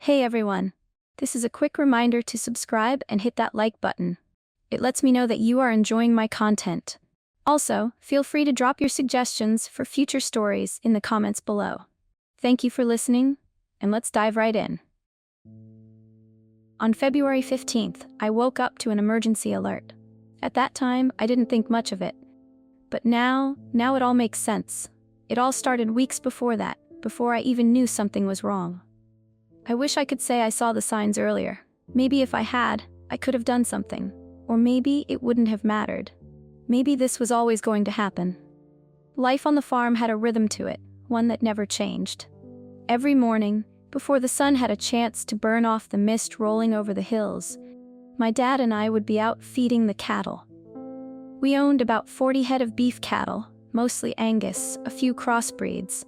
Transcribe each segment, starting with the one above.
Hey everyone! This is a quick reminder to subscribe and hit that like button. It lets me know that you are enjoying my content. Also, feel free to drop your suggestions for future stories in the comments below. Thank you for listening, and let's dive right in. On February 15th, I woke up to an emergency alert. At that time, I didn't think much of it. But now it all makes sense. It all started weeks before that, before I even knew something was wrong. I wish I could say I saw the signs earlier. Maybe if I had, I could have done something. Or maybe it wouldn't have mattered. Maybe this was always going to happen. Life on the farm had a rhythm to it, one that never changed. Every morning, before the sun had a chance to burn off the mist rolling over the hills, my dad and I would be out feeding the cattle. We owned about 40 head of beef cattle, mostly Angus, a few crossbreeds.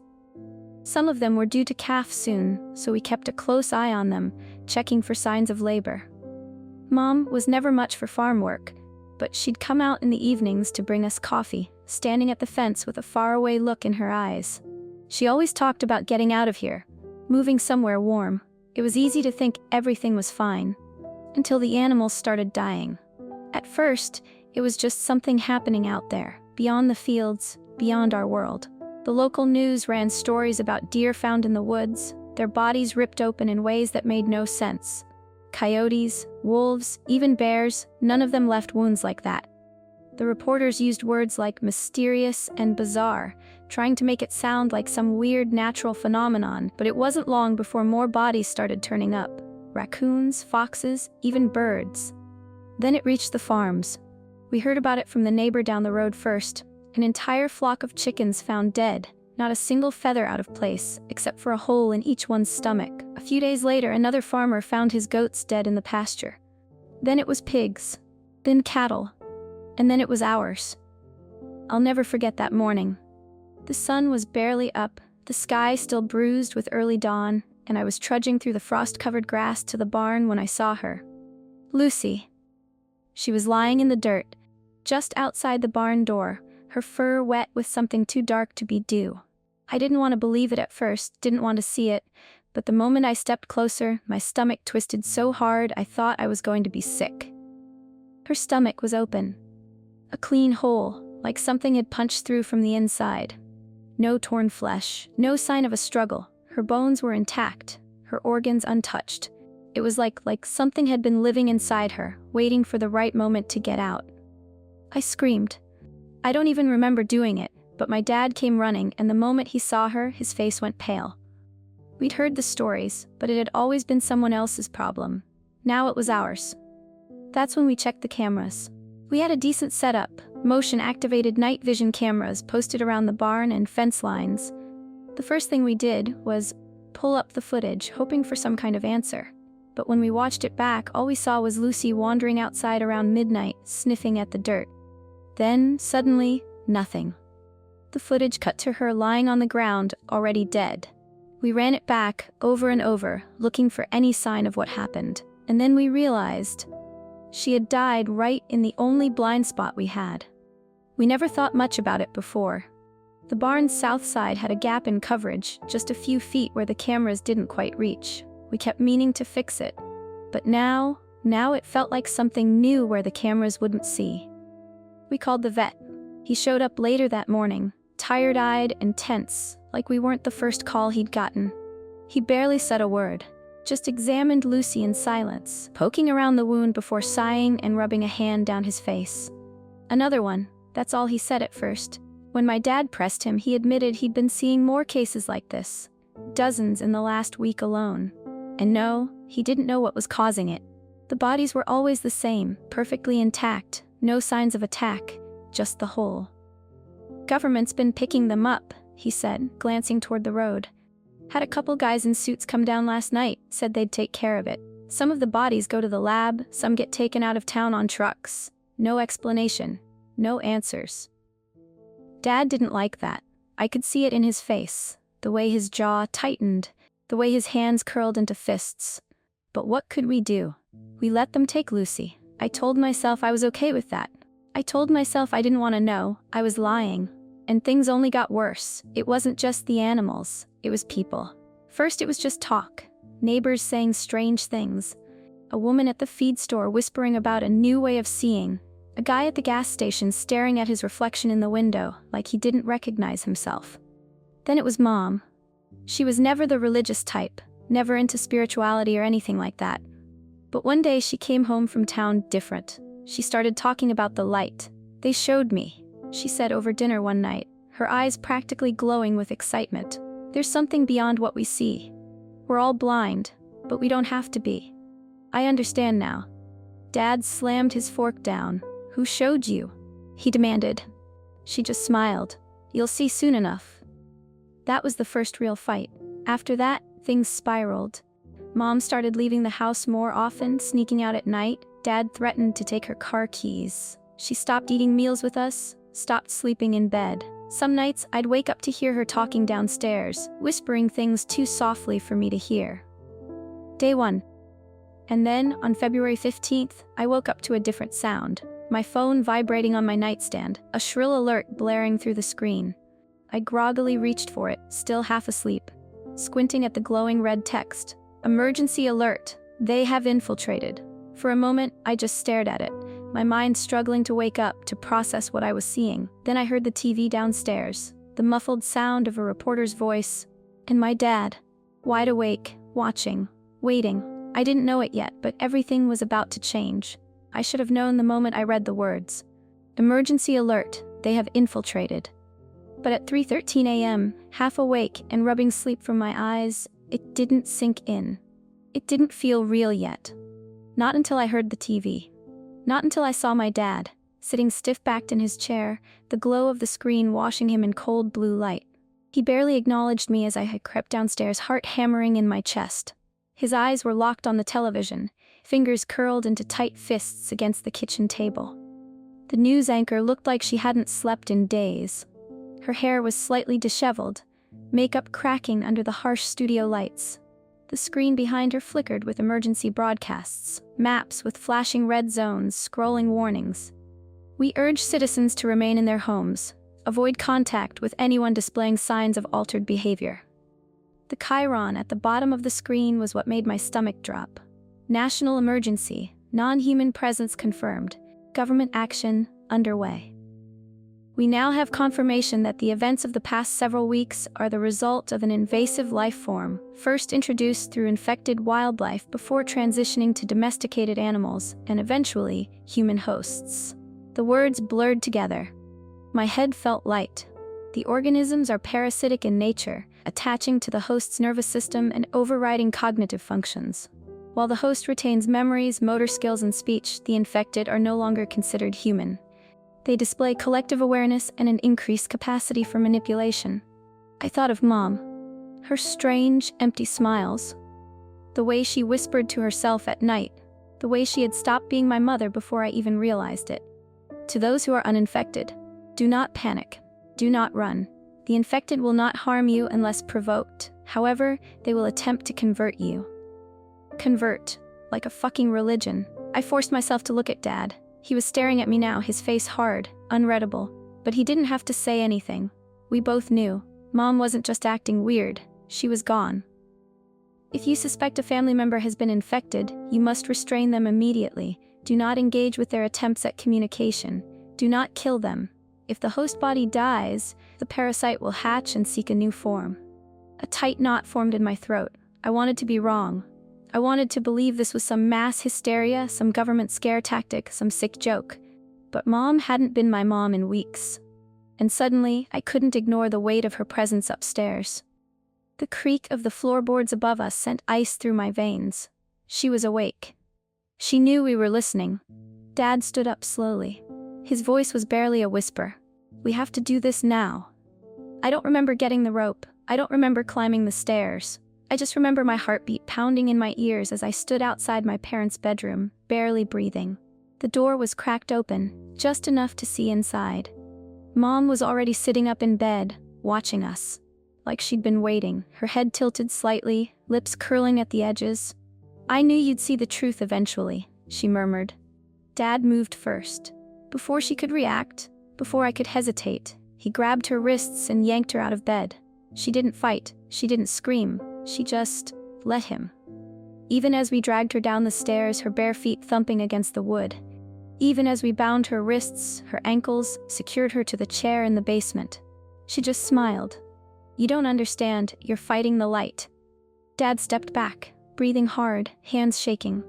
Some of them were due to calf soon, so we kept a close eye on them, checking for signs of labor. Mom was never much for farm work, but she'd come out in the evenings to bring us coffee, standing at the fence with a faraway look in her eyes. She always talked about getting out of here, moving somewhere warm. It was easy to think everything was fine, until the animals started dying. At first, it was just something happening out there, beyond the fields, beyond our world. The local news ran stories about deer found in the woods, their bodies ripped open in ways that made no sense. Coyotes, wolves, even bears, none of them left wounds like that. The reporters used words like mysterious and bizarre, trying to make it sound like some weird natural phenomenon, but it wasn't long before more bodies started turning up. Raccoons, foxes, even birds. Then it reached the farms. We heard about it from the neighbor down the road first. An entire flock of chickens found dead, not a single feather out of place, except for a hole in each one's stomach. A few days later, another farmer found his goats dead in the pasture. Then it was pigs, then cattle, and then it was ours. I'll never forget that morning. The sun was barely up, the sky still bruised with early dawn, and I was trudging through the frost-covered grass to the barn when I saw her. Lucy. She was lying in the dirt, just outside the barn door, her fur wet with something too dark to be dew. I didn't want to believe it at first, didn't want to see it, but the moment I stepped closer, my stomach twisted so hard I thought I was going to be sick. Her stomach was open. A clean hole, like something had punched through from the inside. No torn flesh, no sign of a struggle. Her bones were intact, her organs untouched. It was like something had been living inside her, waiting for the right moment to get out. I screamed. I don't even remember doing it, but my dad came running, and the moment he saw her, his face went pale. We'd heard the stories, but it had always been someone else's problem. Now it was ours. That's when we checked the cameras. We had a decent setup, motion-activated night vision cameras posted around the barn and fence lines. The first thing we did was pull up the footage, hoping for some kind of answer. But when we watched it back, all we saw was Lucy wandering outside around midnight, sniffing at the dirt. Then, suddenly, nothing. The footage cut to her lying on the ground, already dead. We ran it back, over and over, looking for any sign of what happened. And then we realized she had died right in the only blind spot we had. We never thought much about it before. The barn's south side had a gap in coverage, just a few feet where the cameras didn't quite reach. We kept meaning to fix it. But now it felt like something new where the cameras wouldn't see. We called the vet. He showed up later that morning, tired-eyed and tense, like we weren't the first call he'd gotten. He barely said a word, just examined Lucy in silence, poking around the wound before sighing and rubbing a hand down his face. Another one, that's all he said at first. When my dad pressed him, he admitted he'd been seeing more cases like this, dozens in the last week alone. And no, he didn't know what was causing it. The bodies were always the same, perfectly intact. No signs of attack, just the hole. Government's been picking them up, he said, glancing toward the road. Had a couple guys in suits come down last night, said they'd take care of it. Some of the bodies go to the lab, some get taken out of town on trucks. No explanation, no answers. Dad didn't like that. I could see it in his face, the way his jaw tightened, the way his hands curled into fists. But what could we do? We let them take Lucy. I told myself I was okay with that. I told myself I didn't want to know, I was lying. And things only got worse. It wasn't just the animals, it was people. First it was just talk. neighbors saying strange things, a woman at the feed store whispering about a new way of seeing, a guy at the gas station staring at his reflection in the window like he didn't recognize himself. Then it was Mom. She was never the religious type, never into spirituality or anything like that. But one day she came home from town different. She started talking about the light. "They showed me," she said over dinner one night, her eyes practically glowing with excitement. "There's something beyond what we see. We're all blind, but we don't have to be. I understand now." Dad slammed his fork down. "Who showed you?" he demanded. She just smiled. "You'll see soon enough." That was the first real fight. After that, things spiraled. Mom started leaving the house more often, sneaking out at night. Dad threatened to take her car keys. She stopped eating meals with us, stopped sleeping in bed. Some nights, I'd wake up to hear her talking downstairs, whispering things too softly for me to hear. Day 1. And then, on February 15th, I woke up to a different sound. My phone vibrating on my nightstand, a shrill alert blaring through the screen. I groggily reached for it, still half asleep, squinting at the glowing red text. "Emergency alert. They have infiltrated." For a moment, I just stared at it, my mind struggling to wake up to process what I was seeing. Then I heard the TV downstairs, the muffled sound of a reporter's voice, and my dad, wide awake, watching, waiting. I didn't know it yet, but everything was about to change. I should have known the moment I read the words. "Emergency alert. They have infiltrated." But at 3:13 a.m., half awake and rubbing sleep from my eyes, it didn't sink in. It didn't feel real yet. Not until I heard the TV. Not until I saw my dad, sitting stiff-backed in his chair, the glow of the screen washing him in cold blue light. He barely acknowledged me as I had crept downstairs, heart hammering in my chest. His eyes were locked on the television, fingers curled into tight fists against the kitchen table. The news anchor looked like she hadn't slept in days. Her hair was slightly disheveled, makeup cracking under the harsh studio lights. The screen behind her flickered with emergency broadcasts, maps with flashing red zones, scrolling warnings. "We urge citizens to remain in their homes. Avoid contact with anyone displaying signs of altered behavior." The chyron at the bottom of the screen was what made my stomach drop. National emergency, non-human presence confirmed, government action underway. We now have confirmation that the events of the past several weeks are the result of an invasive life form, first introduced through infected wildlife before transitioning to domesticated animals, and eventually, human hosts. The words blurred together. My head felt light. The organisms are parasitic in nature, attaching to the host's nervous system and overriding cognitive functions. While the host retains memories, motor skills, and speech, the infected are no longer considered human. They display collective awareness and an increased capacity for manipulation. I thought of Mom. Her strange, empty smiles. The way she whispered to herself at night. The way she had stopped being my mother before I even realized it. To those who are uninfected, do not panic. Do not run. The infected will not harm you unless provoked. However, they will attempt to convert you. Convert. Like a fucking religion. I forced myself to look at Dad. He was staring at me now, his face hard, unreadable. But he didn't have to say anything. We both knew. Mom wasn't just acting weird. She was gone. If you suspect a family member has been infected, you must restrain them immediately. Do not engage with their attempts at communication. Do not kill them. If the host body dies, the parasite will hatch and seek a new form. A tight knot formed in my throat. I wanted to be wrong. I wanted to believe this was some mass hysteria, some government scare tactic, some sick joke. But Mom hadn't been my mom in weeks. And suddenly, I couldn't ignore the weight of her presence upstairs. The creak of the floorboards above us sent ice through my veins. She was awake. She knew we were listening. Dad stood up slowly. His voice was barely a whisper. "We have to do this now." I don't remember getting the rope. I don't remember climbing the stairs. I just remember my heartbeat pounding in my ears as I stood outside my parents' bedroom, barely breathing. The door was cracked open, just enough to see inside. Mom was already sitting up in bed, watching us. Like she'd been waiting, her head tilted slightly, lips curling at the edges. "I knew you'd see the truth eventually," she murmured. Dad moved first. Before she could react, before I could hesitate, he grabbed her wrists and yanked her out of bed. She didn't fight, she didn't scream, she just let him. Even as we dragged her down the stairs, her bare feet thumping against the wood. Even as we bound her wrists, her ankles, secured her to the chair in the basement. She just smiled. "You don't understand, you're fighting the light." Dad stepped back, breathing hard, hands shaking.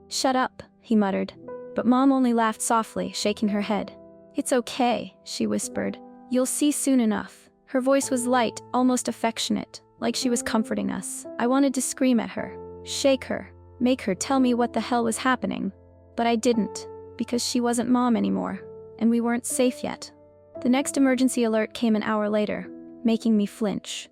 "Shut up," he muttered. But Mom only laughed softly, shaking her head. "It's okay," she whispered. "You'll see soon enough." Her voice was light, almost affectionate, like she was comforting us. I wanted to scream at her, shake her, make her tell me what the hell was happening. But I didn't, because she wasn't Mom anymore, and we weren't safe yet. The next emergency alert came an hour later, making me flinch.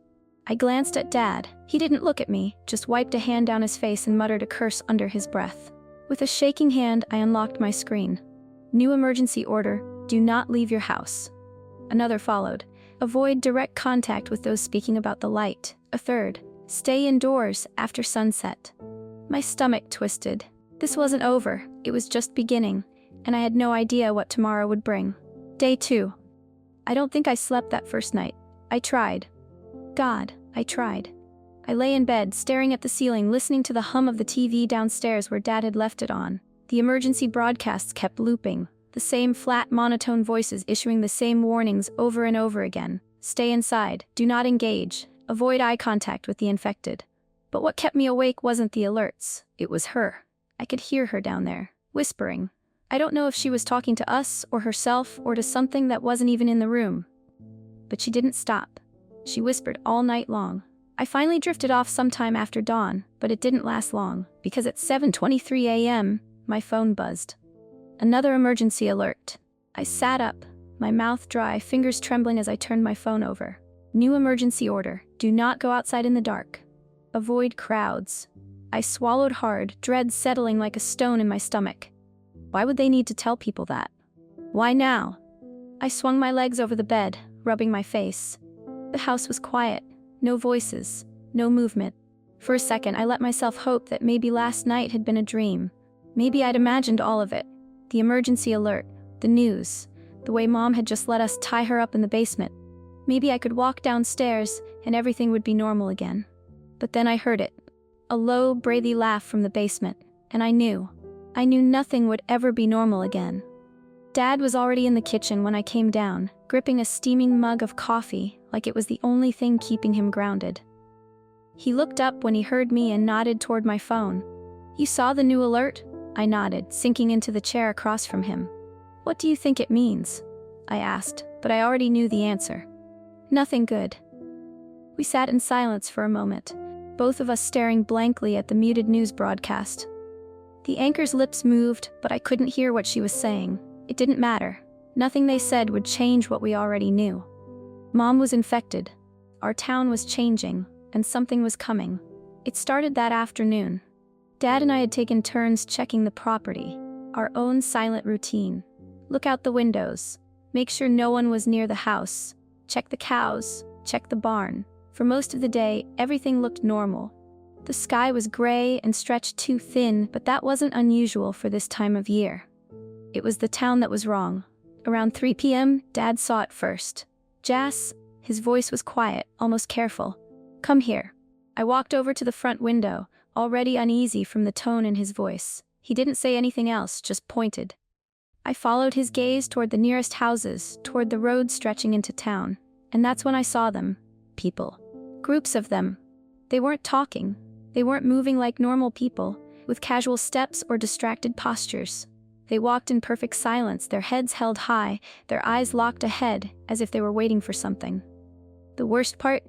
I glanced at Dad. He didn't look at me, just wiped a hand down his face and muttered a curse under his breath. With a shaking hand, I unlocked my screen. New emergency order: do not leave your house. Another followed: avoid direct contact with those speaking about the light. A third: stay indoors after sunset. My stomach twisted. This wasn't over, it was just beginning, and I had no idea what tomorrow would bring. Day 2. I don't think I slept that first night. I tried. God, I tried. I lay in bed, staring at the ceiling, listening to the hum of the TV downstairs where Dad had left it on. The emergency broadcasts kept looping, the same flat, monotone voices issuing the same warnings over and over again. Stay inside, do not engage, avoid eye contact with the infected. But what kept me awake wasn't the alerts, it was her. I could hear her down there, whispering. I don't know if she was talking to us or herself or to something that wasn't even in the room. But she didn't stop. She whispered all night long. I finally drifted off sometime after dawn, but it didn't last long, because at 7:23 a.m., my phone buzzed. Another emergency alert. I sat up, my mouth dry, fingers trembling as I turned my phone over. New emergency order: do not go outside in the dark. Avoid crowds. I swallowed hard, dread settling like a stone in my stomach. Why would they need to tell people that? Why now? I swung my legs over the bed, rubbing my face. The house was quiet. No voices, no movement. For a second, I let myself hope that maybe last night had been a dream. Maybe I'd imagined all of it. The emergency alert, the news, the way Mom had just let us tie her up in the basement. Maybe I could walk downstairs and everything would be normal again. But then I heard it. A low, breathy laugh from the basement, and I knew nothing would ever be normal again. Dad was already in the kitchen when I came down, gripping a steaming mug of coffee like it was the only thing keeping him grounded. He looked up when he heard me and nodded toward my phone. "You saw the new alert?" I nodded, sinking into the chair across from him. "What do you think it means?" I asked, but I already knew the answer. "Nothing good." We sat in silence for a moment, both of us staring blankly at the muted news broadcast. The anchor's lips moved, but I couldn't hear what she was saying. It didn't matter. Nothing they said would change what we already knew. Mom was infected. Our town was changing, and something was coming. It started that afternoon. Dad and I had taken turns checking the property, our own silent routine. Look out the windows. Make sure no one was near the house. Check the cows. Check the barn. For most of the day, everything looked normal. The sky was gray and stretched too thin, but that wasn't unusual for this time of year. It was the town that was wrong. Around 3 p.m., Dad saw it first. "Jas," his voice was quiet, almost careful. "Come here." I walked over to the front window, already uneasy from the tone in his voice. He didn't say anything else, just pointed. I followed his gaze toward the nearest houses, toward the road stretching into town. And that's when I saw them. People. Groups of them. They weren't talking. They weren't moving like normal people, with casual steps or distracted postures. They walked in perfect silence, their heads held high, their eyes locked ahead, as if they were waiting for something. The worst part,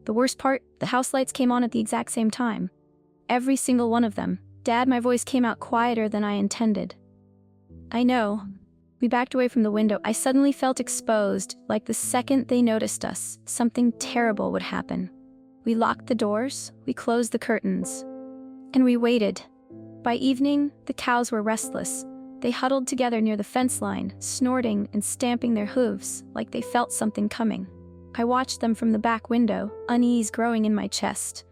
the house lights came on at the exact same time. Every single one of them. "Dad," my voice came out quieter than I intended. "I know." We backed away from the window. I suddenly felt exposed, like the second they noticed us, something terrible would happen. We locked the doors, we closed the curtains, and we waited. By evening, the cows were restless. They huddled together near the fence line, snorting and stamping their hooves, like they felt something coming. I watched them from the back window, unease growing in my chest.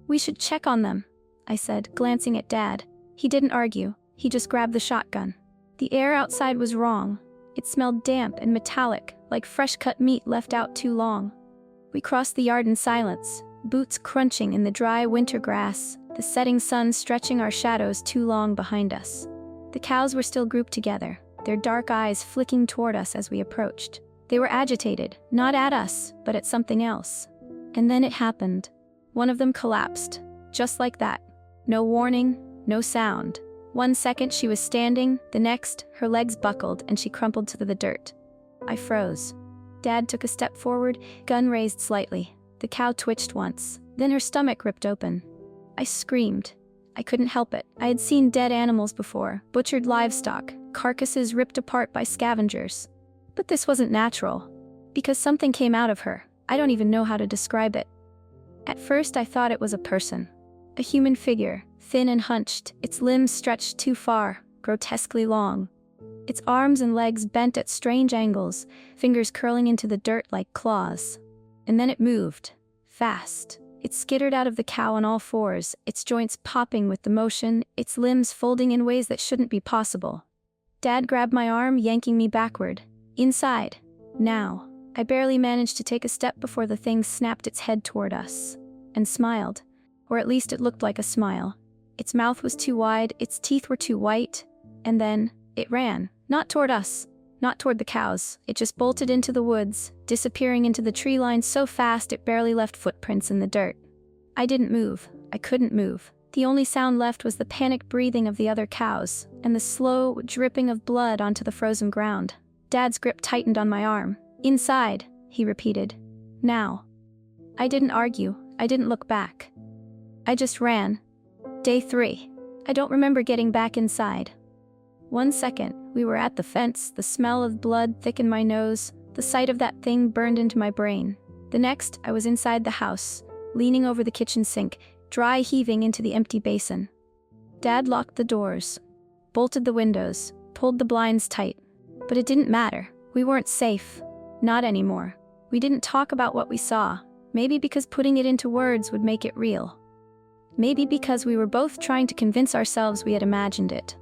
"We should check on them," I said, glancing at Dad. He didn't argue, he just grabbed the shotgun. The air outside was wrong. It smelled damp and metallic, like fresh-cut meat left out too long. We crossed the yard in silence, boots crunching in the dry winter grass, the setting sun stretching our shadows too long behind us. The cows were still grouped together, their dark eyes flicking toward us as we approached. They were agitated, not at us, but at something else. And then it happened. One of them collapsed, just like that. No warning, no sound. 1 second she was standing, the next, her legs buckled and she crumpled to the dirt. I froze. Dad took a step forward, gun raised slightly. The cow twitched once, then her stomach ripped open. I screamed. I couldn't help it. I had seen dead animals before, butchered livestock, carcasses ripped apart by scavengers. But this wasn't natural. Because something came out of her. I don't even know how to describe it. At first I thought it was a person. A human figure, thin and hunched, its limbs stretched too far, grotesquely long. Its arms and legs bent at strange angles, fingers curling into the dirt like claws. And then it moved. Fast. It skittered out of the cow on all fours, its joints popping with the motion, its limbs folding in ways that shouldn't be possible. Dad grabbed my arm, yanking me backward. Inside. Now. I barely managed to take a step before the thing snapped its head toward us. And smiled. Or at least it looked like a smile. Its mouth was too wide, its teeth were too white. And then, it ran. Not toward us. Not toward the cows. It just bolted into the woods, disappearing into the tree line so fast it barely left footprints in the dirt. I didn't move. I couldn't move. The only sound left was the panicked breathing of the other cows, and the slow dripping of blood onto the frozen ground. Dad's grip tightened on my arm. Inside, he repeated. Now. I didn't argue. I didn't look back. I just ran. Day 3. I don't remember getting back inside. 1 second, we were at the fence, the smell of blood thickened my nose, the sight of that thing burned into my brain. The next, I was inside the house, leaning over the kitchen sink, dry heaving into the empty basin. Dad locked the doors, bolted the windows, pulled the blinds tight. But it didn't matter. We weren't safe. Not anymore. We didn't talk about what we saw, maybe because putting it into words would make it real. Maybe because we were both trying to convince ourselves we had imagined it.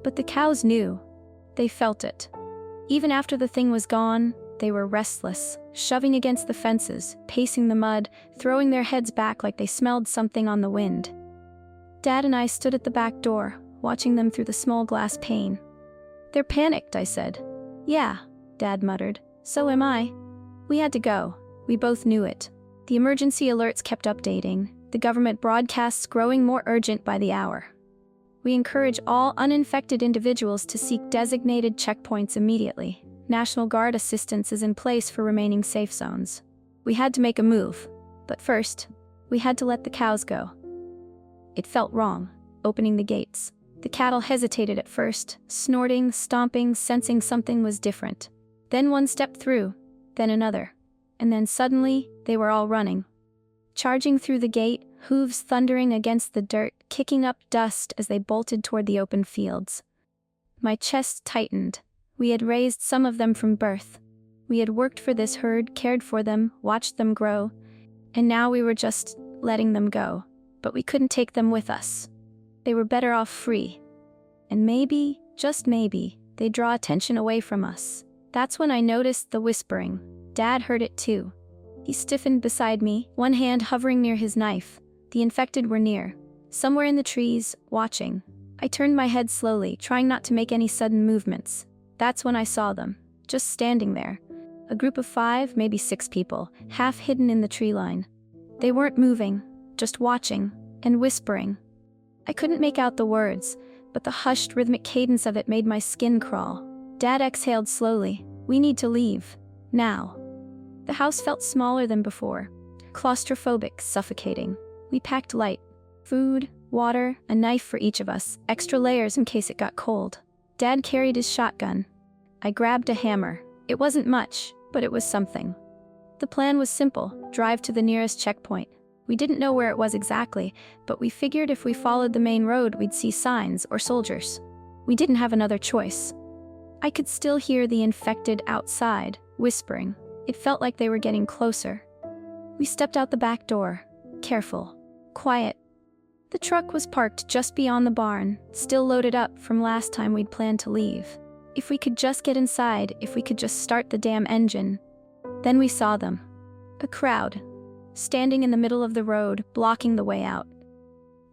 But the cows knew. They felt it. Even after the thing was gone, they were restless, shoving against the fences, pacing the mud, throwing their heads back like they smelled something on the wind. Dad and I stood at the back door, watching them through the small glass pane. "They're panicked," I said. "Yeah," Dad muttered. "So am I." We had to go. We both knew it. The emergency alerts kept updating, the government broadcasts growing more urgent by the hour. We encourage all uninfected individuals to seek designated checkpoints immediately. National Guard assistance is in place for remaining safe zones. We had to make a move. But first, we had to let the cows go. It felt wrong, opening the gates. The cattle hesitated at first, snorting, stomping, sensing something was different. Then one stepped through, then another. And then suddenly, they were all running. Charging through the gate, hooves thundering against the dirt, kicking up dust as they bolted toward the open fields. My chest tightened. We had raised some of them from birth. We had worked for this herd, cared for them, watched them grow, and now we were just letting them go. But we couldn't take them with us. They were better off free. And maybe, just maybe, they'd draw attention away from us. That's when I noticed the whispering. Dad heard it too. He stiffened beside me, one hand hovering near his knife. The infected were near, somewhere in the trees, watching. I turned my head slowly, trying not to make any sudden movements. That's when I saw them, just standing there. A group of 5, maybe 6 people, half hidden in the tree line. They weren't moving, just watching, and whispering. I couldn't make out the words, but the hushed rhythmic cadence of it made my skin crawl. Dad exhaled slowly. "We need to leave. Now." The house felt smaller than before. Claustrophobic, suffocating. We packed light. Food, water, a knife for each of us, extra layers in case it got cold. Dad carried his shotgun. I grabbed a hammer. It wasn't much, but it was something. The plan was simple: drive to the nearest checkpoint. We didn't know where it was exactly, but we figured if we followed the main road we'd see signs or soldiers. We didn't have another choice. I could still hear the infected outside, whispering. It felt like they were getting closer. We stepped out the back door. Careful. Quiet. The truck was parked just beyond the barn, still loaded up from last time we'd planned to leave. If we could just get inside, if we could just start the damn engine. Then we saw them. A crowd. Standing in the middle of the road, blocking the way out.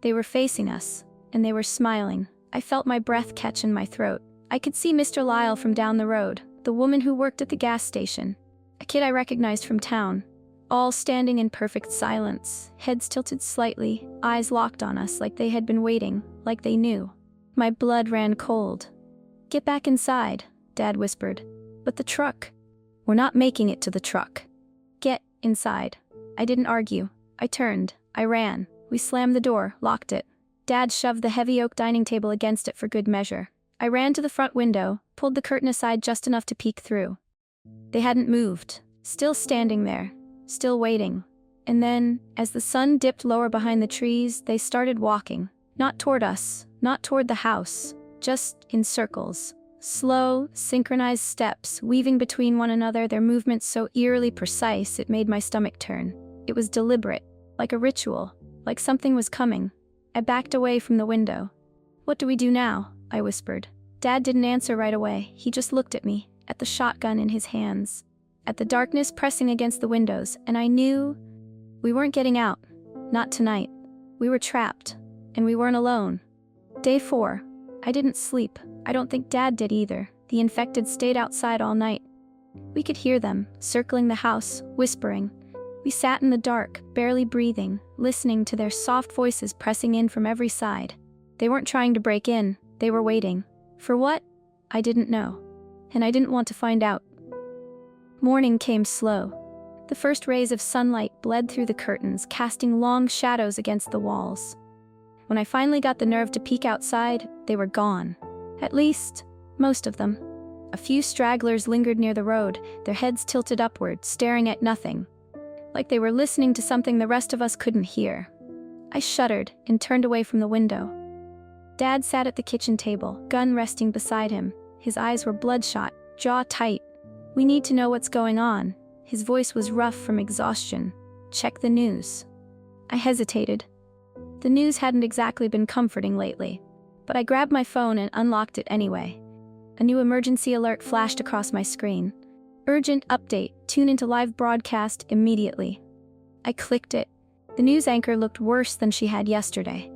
They were facing us, and they were smiling. I felt my breath catch in my throat. I could see Mr. Lyle from down the road, the woman who worked at the gas station, a kid I recognized from town, all standing in perfect silence, heads tilted slightly, eyes locked on us like they had been waiting, like they knew. My blood ran cold. "Get back inside," Dad whispered. "But the truck." "We're not making it to the truck." "Get inside." I didn't argue. I turned. I ran. We slammed the door, locked it. Dad shoved the heavy oak dining table against it for good measure. I ran to the front window, pulled the curtain aside just enough to peek through. They hadn't moved, still standing there, still waiting. And then, as the sun dipped lower behind the trees, they started walking. Not toward us, not toward the house, just in circles. Slow, synchronized steps, weaving between one another, their movements so eerily precise it made my stomach turn. It was deliberate, like a ritual, like something was coming. I backed away from the window. "What do we do now?" I whispered. Dad didn't answer right away. He just looked at me, at the shotgun in his hands, at the darkness pressing against the windows, and I knew we weren't getting out. Not tonight. We were trapped, and we weren't alone. Day 4. I didn't sleep. I don't think Dad did either. The infected stayed outside all night. We could hear them, circling the house, whispering. We sat in the dark, barely breathing, listening to their soft voices pressing in from every side. They weren't trying to break in, they were waiting. For what? I didn't know. And I didn't want to find out. Morning came slow. The first rays of sunlight bled through the curtains, casting long shadows against the walls. When I finally got the nerve to peek outside, they were gone. At least, most of them. A few stragglers lingered near the road, their heads tilted upward, staring at nothing, like they were listening to something the rest of us couldn't hear. I shuddered and turned away from the window. Dad sat at the kitchen table, gun resting beside him. His eyes were bloodshot, jaw tight. "We need to know what's going on." His voice was rough from exhaustion. "Check the news." I hesitated. The news hadn't exactly been comforting lately, but I grabbed my phone and unlocked it anyway. A new emergency alert flashed across my screen. "Urgent update, tune into live broadcast immediately." I clicked it. The news anchor looked worse than she had yesterday.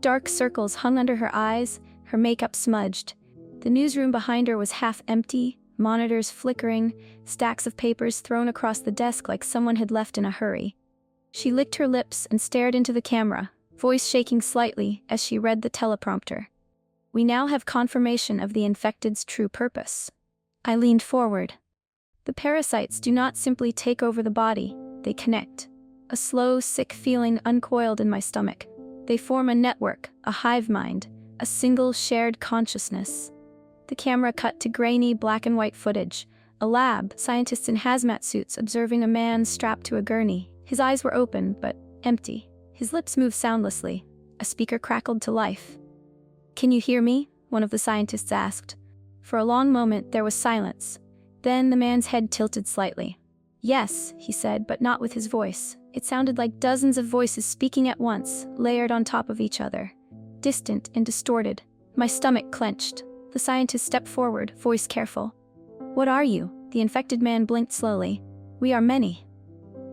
Dark circles hung under her eyes, her makeup smudged. The newsroom behind her was half empty, monitors flickering, stacks of papers thrown across the desk like someone had left in a hurry. She licked her lips and stared into the camera, voice shaking slightly as she read the teleprompter. "We now have confirmation of the infected's true purpose." I leaned forward. "The parasites do not simply take over the body, they connect." A slow, sick feeling uncoiled in my stomach. They form a network, a hive mind, a single shared consciousness. The camera cut to grainy black and white footage. A lab, scientists in hazmat suits observing a man strapped to a gurney. His eyes were open, but empty. His lips moved soundlessly. A speaker crackled to life. "Can you hear me?" one of the scientists asked. For a long moment there was silence. Then the man's head tilted slightly. "Yes," he said, but not with his voice. It sounded like dozens of voices speaking at once, layered on top of each other. Distant and distorted. My stomach clenched. The scientist stepped forward, voice careful. "What are you?" The infected man blinked slowly. "We are many."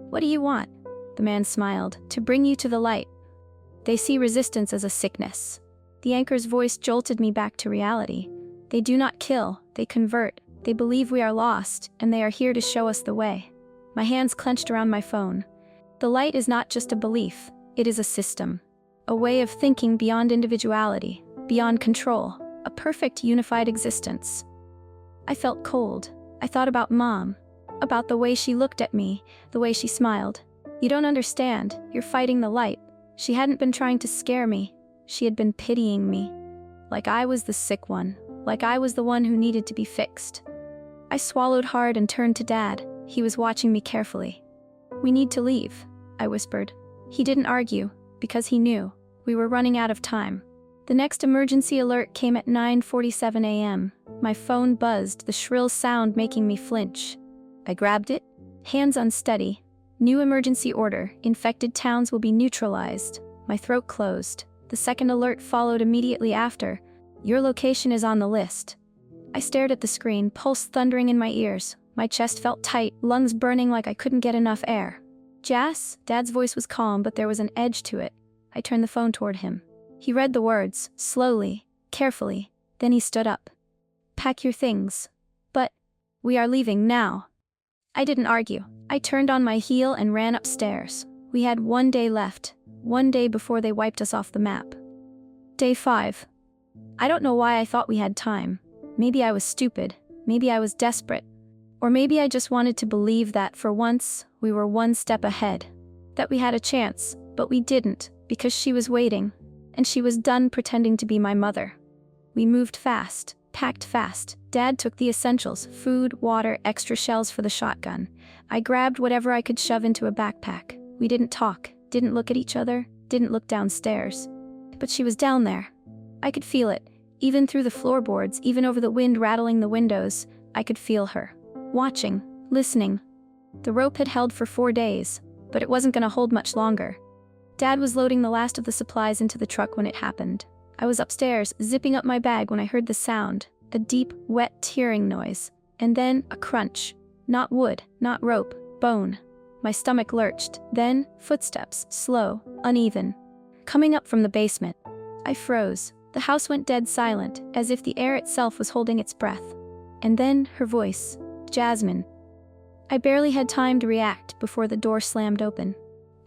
"What do you want?" The man smiled. "To bring you to the light." "They see resistance as a sickness." The anchor's voice jolted me back to reality. "They do not kill, they convert. They believe we are lost, and they are here to show us the way." My hands clenched around my phone. The light is not just a belief, it is a system. A way of thinking beyond individuality, beyond control, a perfect unified existence. I felt cold. I thought about Mom, about the way she looked at me, the way she smiled. "You don't understand, you're fighting the light." She hadn't been trying to scare me, she had been pitying me. Like I was the sick one, like I was the one who needed to be fixed. I swallowed hard and turned to Dad. He was watching me carefully. "We need to leave," I whispered. He didn't argue, because he knew. We were running out of time. The next emergency alert came at 9:47 a.m. My phone buzzed, the shrill sound making me flinch. I grabbed it, hands unsteady. "New emergency order, infected towns will be neutralized." My throat closed. The second alert followed immediately after. "Your location is on the list." I stared at the screen, pulse thundering in my ears. My chest felt tight, lungs burning like I couldn't get enough air. "Jas?" Dad's voice was calm, but there was an edge to it. I turned the phone toward him. He read the words, slowly, carefully, then he stood up. "Pack your things." "But we are leaving now." I didn't argue. I turned on my heel and ran upstairs. We had 1 day left, 1 day before they wiped us off the map. Day 5. I don't know why I thought we had time. Maybe I was stupid, maybe I was desperate, or maybe I just wanted to believe that for once, we were 1 step ahead. That we had a chance, but we didn't, because she was waiting, and she was done pretending to be my mother. We moved fast, packed fast. Dad took the essentials, food, water, extra shells for the shotgun. I grabbed whatever I could shove into a backpack. We didn't talk, didn't look at each other, didn't look downstairs. But she was down there. I could feel it, even through the floorboards, even over the wind rattling the windows. I could feel her. Watching, listening. The rope had held for 4 days, but it wasn't gonna hold much longer. Dad was loading the last of the supplies into the truck when it happened. I was upstairs, zipping up my bag when I heard the sound, a deep, wet tearing noise, and then a crunch. Not wood, not rope, bone. My stomach lurched, then footsteps, slow, uneven, coming up from the basement. I froze. The house went dead silent, as if the air itself was holding its breath. And then her voice, Jasmine. I barely had time to react before the door slammed open.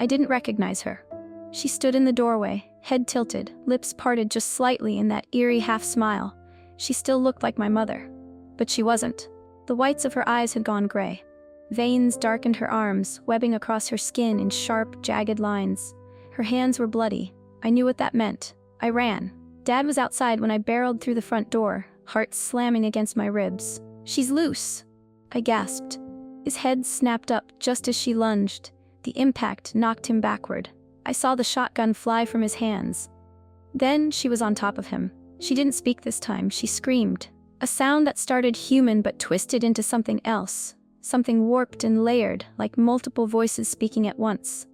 I didn't recognize her. She stood in the doorway, head tilted, lips parted just slightly in that eerie half-smile. She still looked like my mother. But she wasn't. The whites of her eyes had gone gray. Veins darkened her arms, webbing across her skin in sharp, jagged lines. Her hands were bloody. I knew what that meant. I ran. Dad was outside when I barreled through the front door, heart slamming against my ribs. "She's loose!" I gasped. His head snapped up just as she lunged. The impact knocked him backward. I saw the shotgun fly from his hands. Then she was on top of him. She didn't speak this time, she screamed. A sound that started human but twisted into something else. Something warped and layered, like multiple voices speaking at once.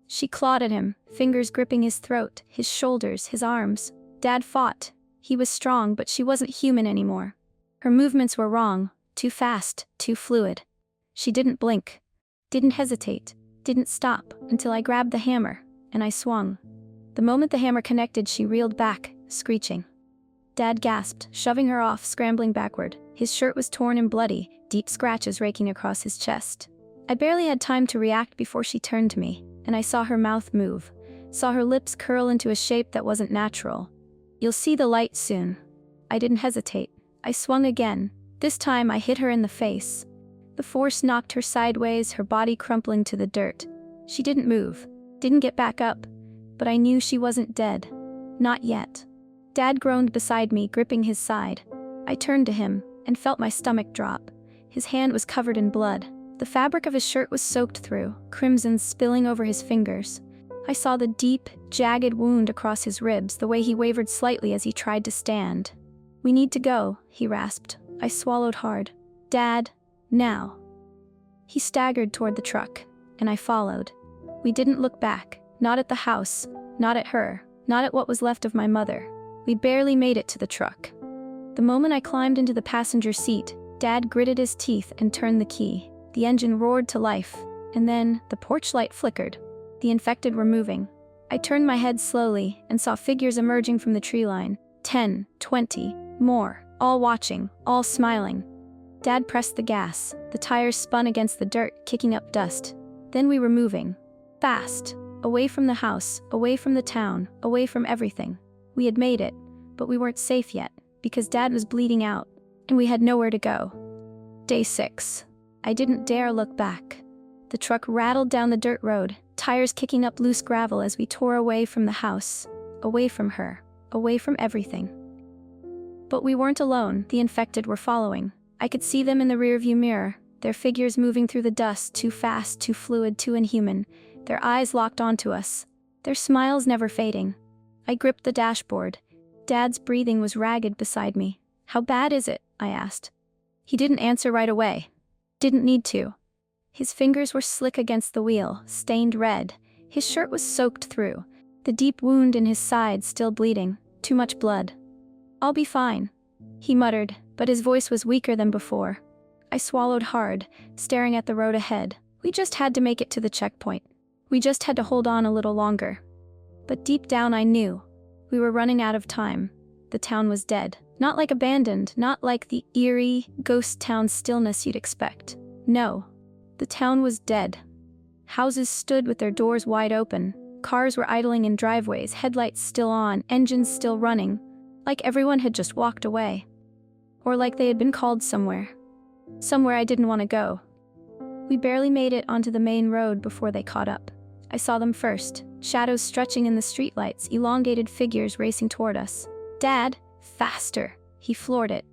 She clawed at him, fingers gripping his throat, his shoulders, his arms. Dad fought. He was strong, but she wasn't human anymore. Her movements were wrong, too fast, too fluid. She didn't blink, didn't hesitate, didn't stop until I grabbed the hammer, and I swung. The moment the hammer connected, she reeled back, screeching. Dad gasped, shoving her off, scrambling backward. His shirt was torn and bloody, deep scratches raking across his chest. I barely had time to react before she turned to me, and I saw her mouth move, saw her lips curl into a shape that wasn't natural. "You'll see the light soon." I didn't hesitate. I swung again. This time I hit her in the face. The force knocked her sideways, her body crumpling to the dirt. She didn't move, didn't get back up, but I knew she wasn't dead. Not yet. Dad groaned beside me, gripping his side. I turned to him and felt my stomach drop. His hand was covered in blood. The fabric of his shirt was soaked through, crimson spilling over his fingers. I saw the deep, jagged wound across his ribs, the way he wavered slightly as he tried to stand. "We need to go," he rasped. I swallowed hard. "Dad, now." He staggered toward the truck, and I followed. We didn't look back, not at the house, not at her, not at what was left of my mother. We barely made it to the truck. The moment I climbed into the passenger seat, Dad gritted his teeth and turned the key. The engine roared to life, and then the porch light flickered. The infected were moving. I turned my head slowly and saw figures emerging from the tree line. 10, 20, more, all watching, all smiling. Dad pressed the gas. The tires spun against the dirt, kicking up dust. Then we were moving. Fast. Away from the house, away from the town, away from everything. We had made it, but we weren't safe yet, because Dad was bleeding out, and we had nowhere to go. Day 6. I didn't dare look back. The truck rattled down the dirt road, tires kicking up loose gravel as we tore away from the house, away from her, away from everything. But we weren't alone. The infected were following. I could see them in the rearview mirror, their figures moving through the dust, too fast, too fluid, too inhuman, their eyes locked onto us, their smiles never fading. I gripped the dashboard. Dad's breathing was ragged beside me. "How bad is it?" I asked. He didn't answer right away. Didn't need to. His fingers were slick against the wheel, stained red. His shirt was soaked through, the deep wound in his side still bleeding, too much blood. "I'll be fine," he muttered, but his voice was weaker than before. I swallowed hard, staring at the road ahead. We just had to make it to the checkpoint. We just had to hold on a little longer. But deep down I knew. We were running out of time. The town was dead. Not like abandoned, not like the eerie, ghost town stillness you'd expect. No. The town was dead. Houses stood with their doors wide open. Cars were idling in driveways, headlights still on, engines still running. Like everyone had just walked away. Or like they had been called somewhere. Somewhere I didn't want to go. We barely made it onto the main road before they caught up. I saw them first, shadows stretching in the streetlights, elongated figures racing toward us. "Dad, faster!" He floored it.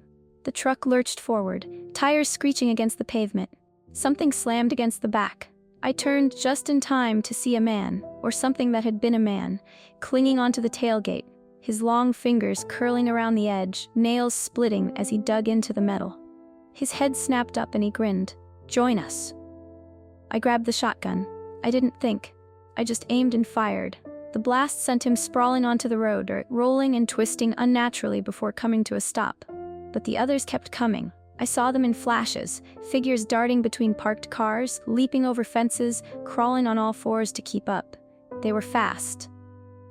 The truck lurched forward, tires screeching against the pavement. Something slammed against the back. I turned just in time to see a man, or something that had been a man, clinging onto the tailgate, his long fingers curling around the edge, nails splitting as he dug into the metal. His head snapped up and he grinned. "Join us." I grabbed the shotgun. I didn't think. I just aimed and fired. The blast sent him sprawling onto the road, rolling and twisting unnaturally before coming to a stop. But the others kept coming. I saw them in flashes, figures darting between parked cars, leaping over fences, crawling on all fours to keep up. They were fast.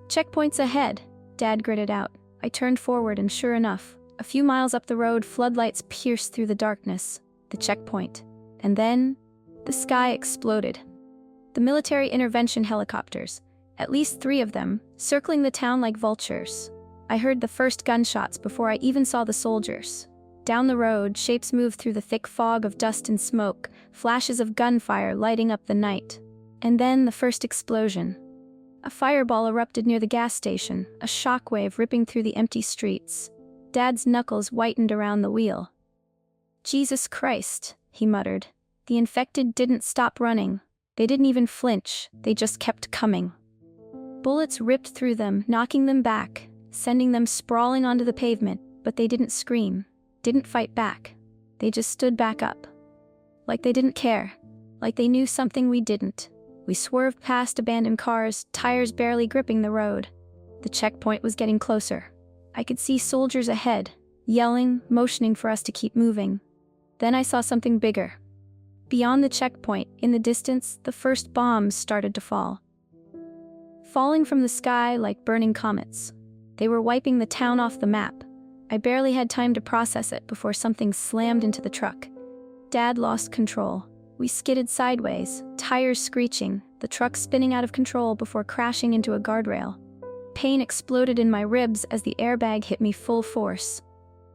"Checkpoints ahead," Dad gritted out. I turned forward and sure enough, a few miles up the road, floodlights pierced through the darkness. The checkpoint. And then, the sky exploded. The military intervention helicopters, at least 3 of them, circling the town like vultures. I heard the first gunshots before I even saw the soldiers. Down the road, shapes moved through the thick fog of dust and smoke, flashes of gunfire lighting up the night. And then the first explosion. A fireball erupted near the gas station, a shockwave ripping through the empty streets. Dad's knuckles whitened around the wheel. "Jesus Christ," he muttered. The infected didn't stop running. They didn't even flinch, they just kept coming. Bullets ripped through them, knocking them back, sending them sprawling onto the pavement, but they didn't scream, didn't fight back. They just stood back up. Like they didn't care, like they knew something we didn't. We swerved past abandoned cars, tires barely gripping the road. The checkpoint was getting closer. I could see soldiers ahead, yelling, motioning for us to keep moving. Then I saw something bigger. Beyond the checkpoint, in the distance, the first bombs started to fall. Falling from the sky like burning comets. They were wiping the town off the map. I barely had time to process it before something slammed into the truck. Dad lost control. We skidded sideways, tires screeching, the truck spinning out of control before crashing into a guardrail. Pain exploded in my ribs as the airbag hit me full force.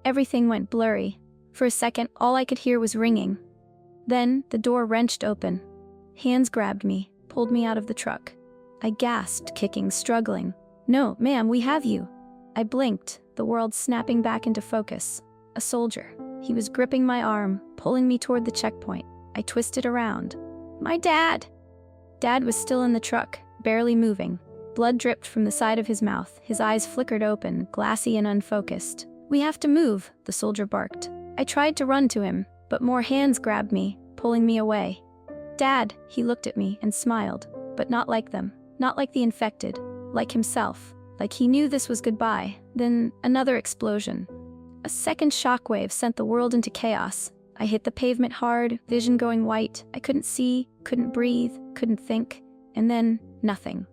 Everything went blurry. For a second, all I could hear was ringing. Then, the door wrenched open. Hands grabbed me, pulled me out of the truck. I gasped, kicking, struggling. "No, ma'am, we have you." I blinked, the world snapping back into focus. A soldier. He was gripping my arm, pulling me toward the checkpoint. I twisted around. "My dad!" Dad was still in the truck, barely moving. Blood dripped from the side of his mouth, his eyes flickered open, glassy and unfocused. "We have to move," the soldier barked. I tried to run to him, but more hands grabbed me, pulling me away. "Dad," he looked at me and smiled, but not like them, not like the infected, like himself, like he knew this was goodbye. Then, another explosion. A second shockwave sent the world into chaos. I hit the pavement hard, vision going white. I couldn't see, couldn't breathe, couldn't think. And then, nothing.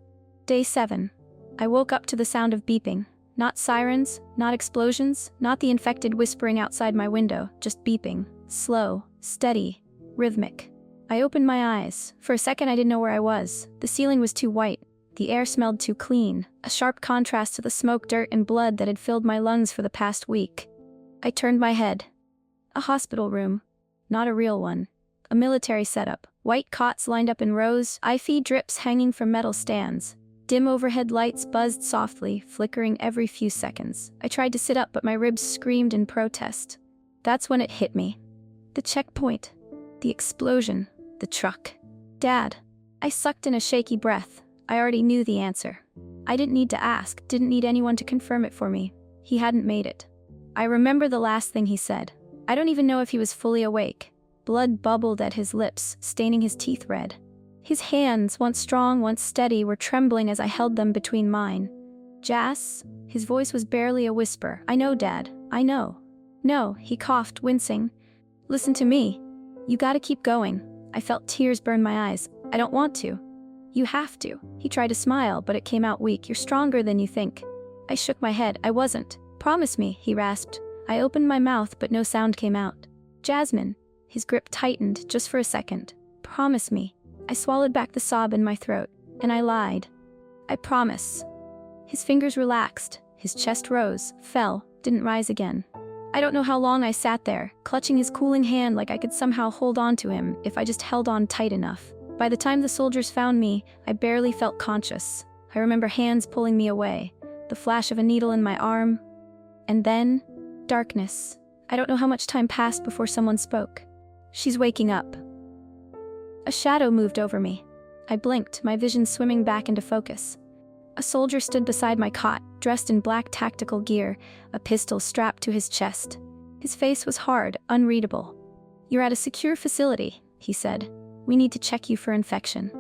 Day 7. I woke up to the sound of beeping. Not sirens, not explosions, not the infected whispering outside my window, just beeping. Slow, steady, rhythmic. I opened my eyes. For a second I didn't know where I was. The ceiling was too white. The air smelled too clean, a sharp contrast to the smoke, dirt, and blood that had filled my lungs for the past week. I turned my head. A hospital room. Not a real one. A military setup. White cots lined up in rows, IV drips hanging from metal stands. Dim overhead lights buzzed softly, flickering every few seconds. I tried to sit up, but my ribs screamed in protest. That's when it hit me. The checkpoint. The explosion. The truck. Dad. I sucked in a shaky breath. I already knew the answer. I didn't need to ask, didn't need anyone to confirm it for me. He hadn't made it. I remember the last thing he said. I don't even know if he was fully awake. Blood bubbled at his lips, staining his teeth red. His hands, once strong, once steady, were trembling as I held them between mine. "Jas?" His voice was barely a whisper. "I know, Dad. I know." "No," he coughed, wincing. "Listen to me. You gotta keep going." I felt tears burn my eyes. "I don't want to." You have to. He tried to smile, but it came out weak. You're stronger than you think. I shook my head. I wasn't. Promise me, he rasped. I opened my mouth, but no sound came out. Jasmine. His grip tightened just for a second. Promise me. I swallowed back the sob in my throat, and I lied. I promise. His fingers relaxed. His chest rose, fell, didn't rise again. I don't know how long I sat there, clutching his cooling hand like I could somehow hold on to him if I just held on tight enough. By the time the soldiers found me, I barely felt conscious. I remember hands pulling me away, the flash of a needle in my arm, and then, darkness. I don't know how much time passed before someone spoke. She's waking up. A shadow moved over me. I blinked, my vision swimming back into focus. A soldier stood beside my cot, dressed in black tactical gear, a pistol strapped to his chest. His face was hard, unreadable. You're at a secure facility, he said. We need to check you for infection.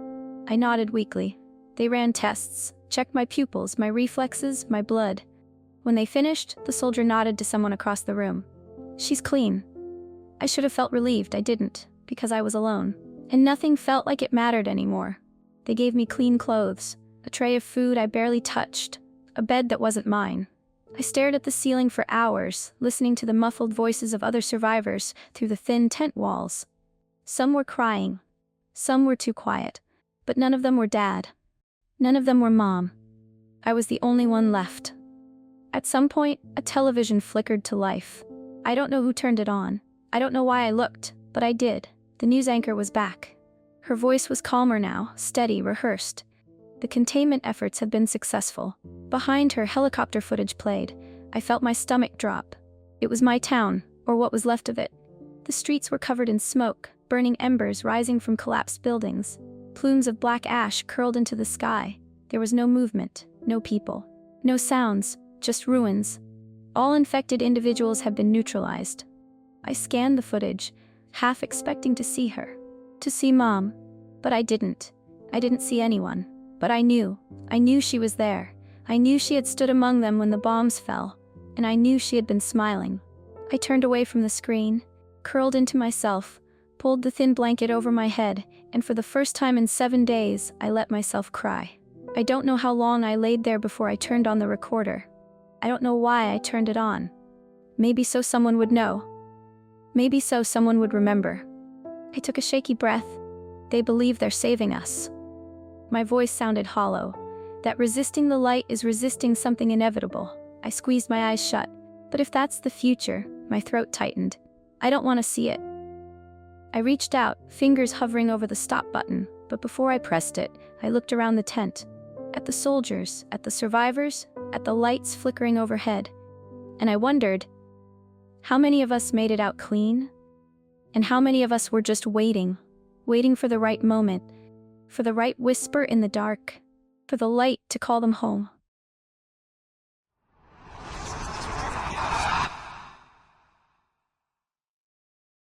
I nodded weakly. They ran tests, checked my pupils, my reflexes, my blood. When they finished, the soldier nodded to someone across the room. She's clean. I should have felt relieved. I didn't, because I was alone. And nothing felt like it mattered anymore. They gave me clean clothes, a tray of food I barely touched, a bed that wasn't mine. I stared at the ceiling for hours, listening to the muffled voices of other survivors through the thin tent walls. Some were crying. Some were too quiet. But none of them were Dad. None of them were Mom. I was the only one left. At some point, a television flickered to life. I don't know who turned it on. I don't know why I looked, but I did. The news anchor was back. Her voice was calmer now, steady, rehearsed. The containment efforts had been successful. Behind her, helicopter footage played. I felt my stomach drop. It was my town, or what was left of it. The streets were covered in smoke, burning embers rising from collapsed buildings. Plumes of black ash curled into the sky. There was no movement, no people, no sounds, just ruins. All infected individuals had been neutralized. I scanned the footage, half expecting to see her, to see Mom, but I didn't. I didn't see anyone, but I knew she was there. I knew she had stood among them when the bombs fell, and I knew she had been smiling. I turned away from the screen, curled into myself, pulled the thin blanket over my head, and for the first time in 7 days, I let myself cry. I don't know how long I laid there before I turned on the recorder. I don't know why I turned it on. Maybe so someone would know. Maybe so someone would remember. I took a shaky breath. They believe they're saving us. My voice sounded hollow. That resisting the light is resisting something inevitable. I squeezed my eyes shut. But if that's the future, my throat tightened. I don't want to see it. I reached out, fingers hovering over the stop button, but before I pressed it, I looked around the tent. At the soldiers, at the survivors, at the lights flickering overhead. And I wondered, how many of us made it out clean? And how many of us were just waiting for the right moment, for the right whisper in the dark, for the light to call them home?